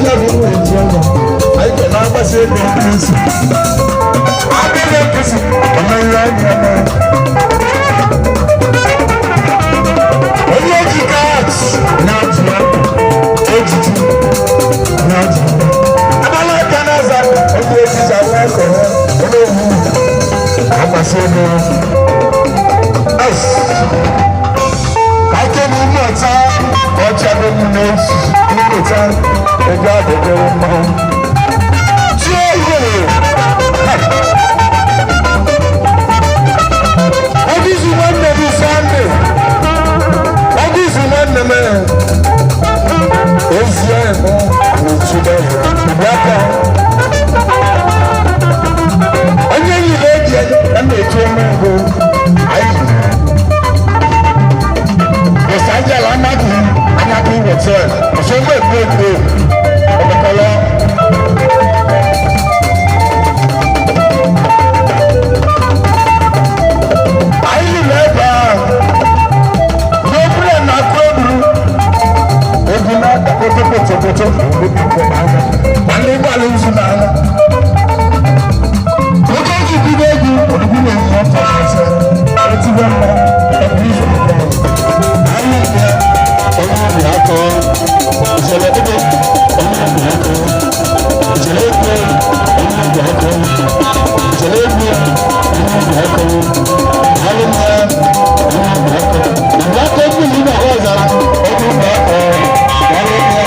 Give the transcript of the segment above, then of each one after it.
Love you. sẹ́nu. Káké ní inú ọ̀tá ọjà ló mú ní oṣù nínú ọ̀tá ẹgbẹ́ àbẹ̀bẹ̀ wọn mọ́. Tí ó yẹ ọdísì wọn nẹbi Sunday ọdísì wọn nẹmẹ ezi ẹ mọ n'otu bẹẹ ìgbàkà onye yi n'edi ẹna etu ọmọ ẹgbẹ ayi Mr. Angela Anadu hotel ọsọgbẹ gbogbo ọmọkọlọ. Potopoto, wale wale uzunana. Oke kibibeju, odugule mmoto ase. Eti wema, ebizo mbo. Ayi ya, omo bi ako. Isele ebe, omo bi ako. Isele ebe, omo bi ako. Isele ebe, omo bi ako. Wale ma, omo bi ako. Iwa ko bi ni na ozara, omo bi ako. Wale ma.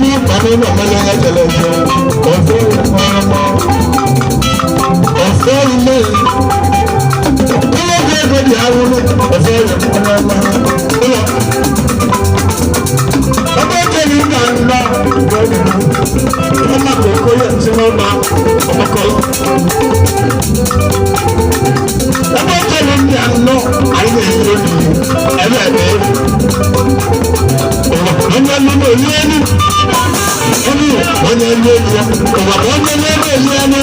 ní ìpàdé náà mọ́lẹ́ ẹ̀jẹ̀lẹ̀ jẹ ọ̀fẹ́ ìmọ̀ọ́mọ́ ọ̀fẹ́ ilé ilé bí ẹgbẹ́ di àwọn ọ̀fẹ́ ìmọ̀ọ́mọ́ ilé ọgbẹ́ jẹ́ni ìgbà ńlá ọmọ kòkó yẹ tí wọ́n máa ọmọkọ ọgbẹ́ jẹ́ni ìgbà ńlá àyè ìlú ẹ̀rẹ́ onye nínú ìlú ẹni onye ìlú ẹni ọ̀wà onye nínú ìlú ẹni.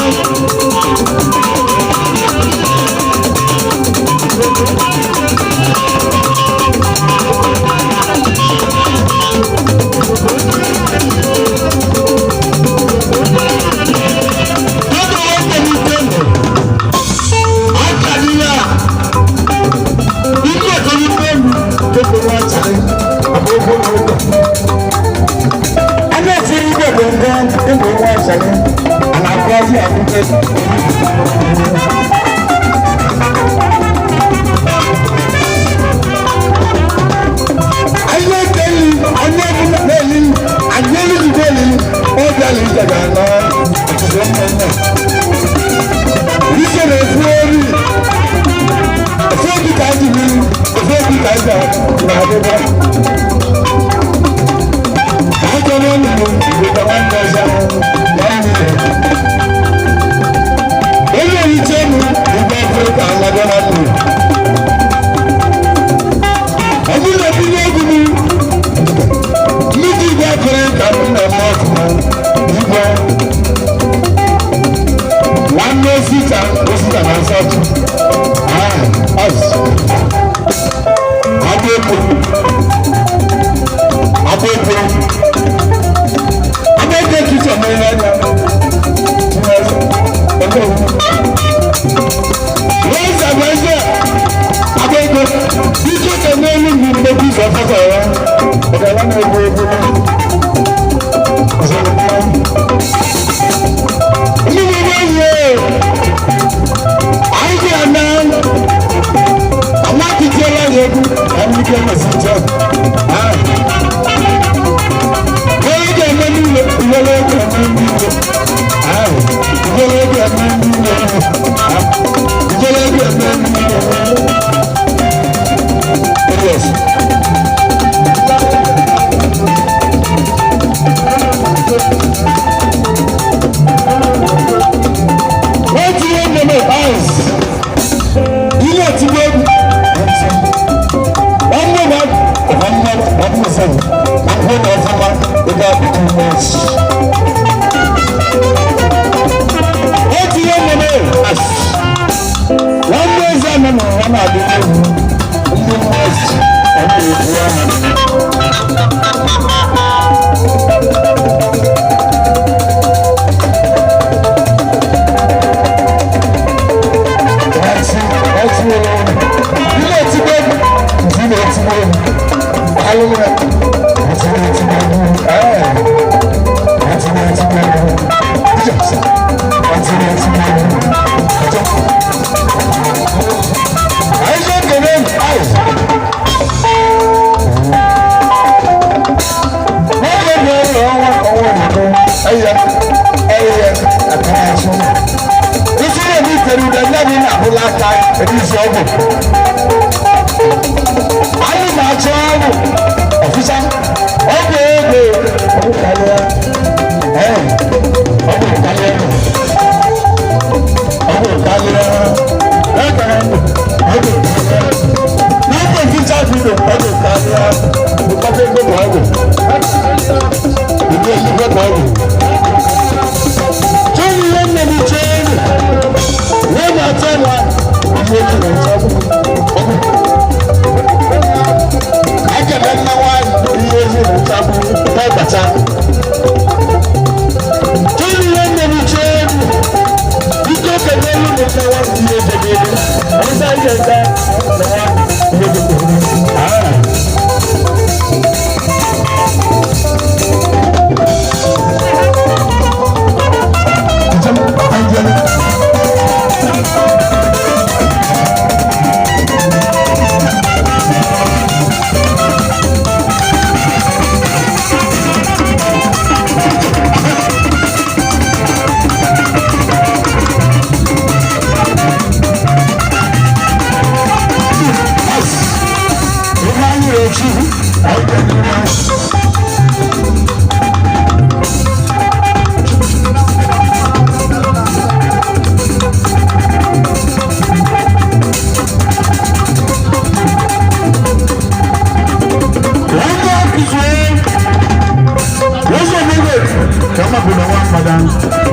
kama kuna wafada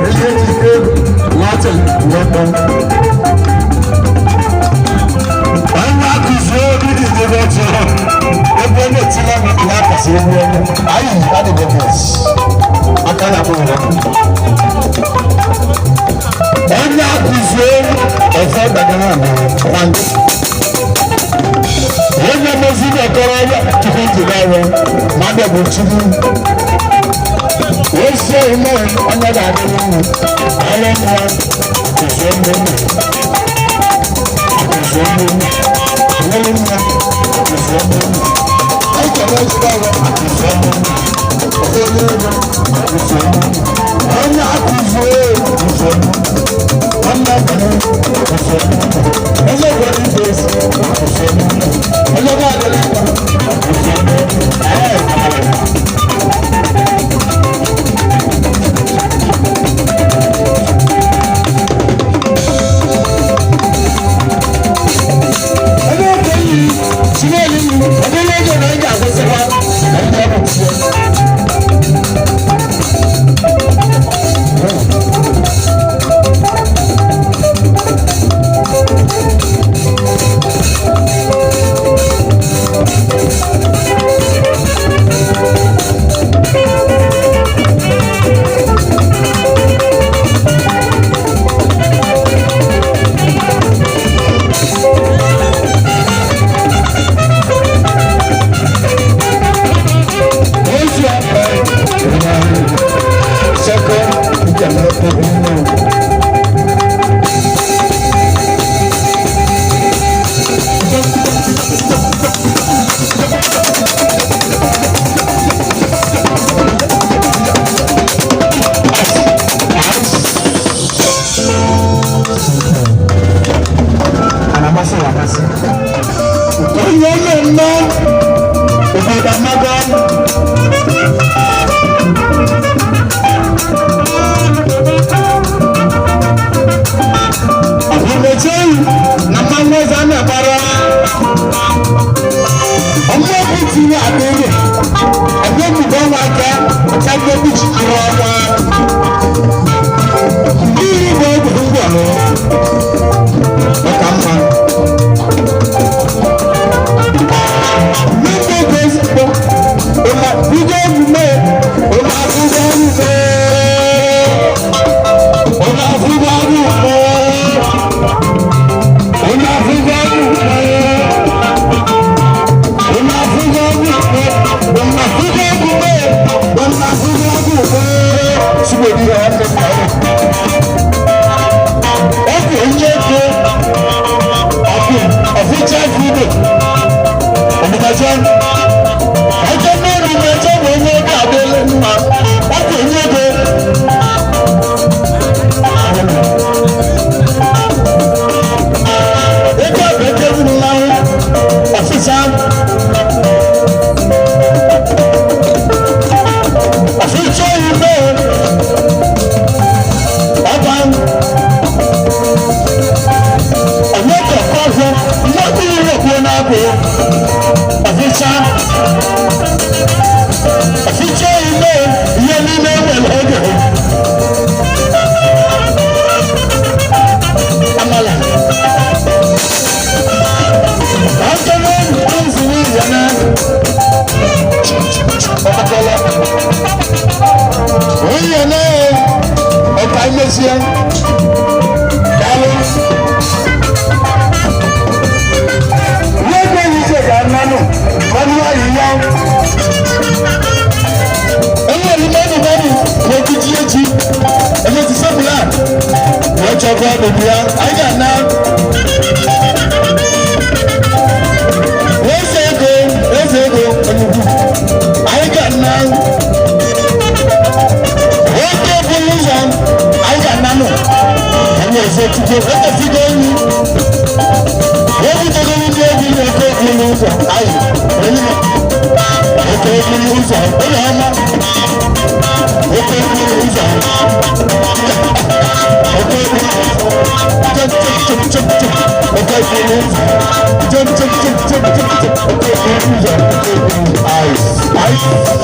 ese tike wate woto anga kuzo bidi devoto ebe ne tila mi na kasi ewu ayi ade bobos akala bo wo anga kuzo efe dagana na kwande wọ́n yẹ mọ́sí ní ẹ̀kọ́ ọ̀rọ̀ tuntun ti bá wọn má dẹ̀bù túbú. wọ́n ṣe iná ọ̀nyẹ́dà àdéhùn ọlọ́mọ àkùsọ̀ mbẹ́mù àkùsọ̀ mbẹ́mù ọlọ́mọ àkùsọ̀ mbẹ́mù ẹ̀jẹ̀ wọ́n ti bá wọn àkùsọ̀ mbẹ́mù ọ̀fẹ́lẹ́wọ̀ àkùsọ̀ mbẹ́mù ọ̀nyẹ́ àkùsọ̀ àkùsọ̀ mbẹ́mù ọ̀nyẹ́ àkùsọ̀ àkùsọ̀ mbẹ́mù ọlọ́wọ́ ní bẹ́ẹ̀sì àkùsọ̀ mbẹ́mù. Ọlọ́gbà àdọ́lá ìgbà ọlọ́gbà yìí sílẹ̀ yìí ọdúnlẹ́jọ́ náà ń jà àgbẹ̀sẹ̀ wa ẹgbẹ́ ọmọ tí ó. Ice.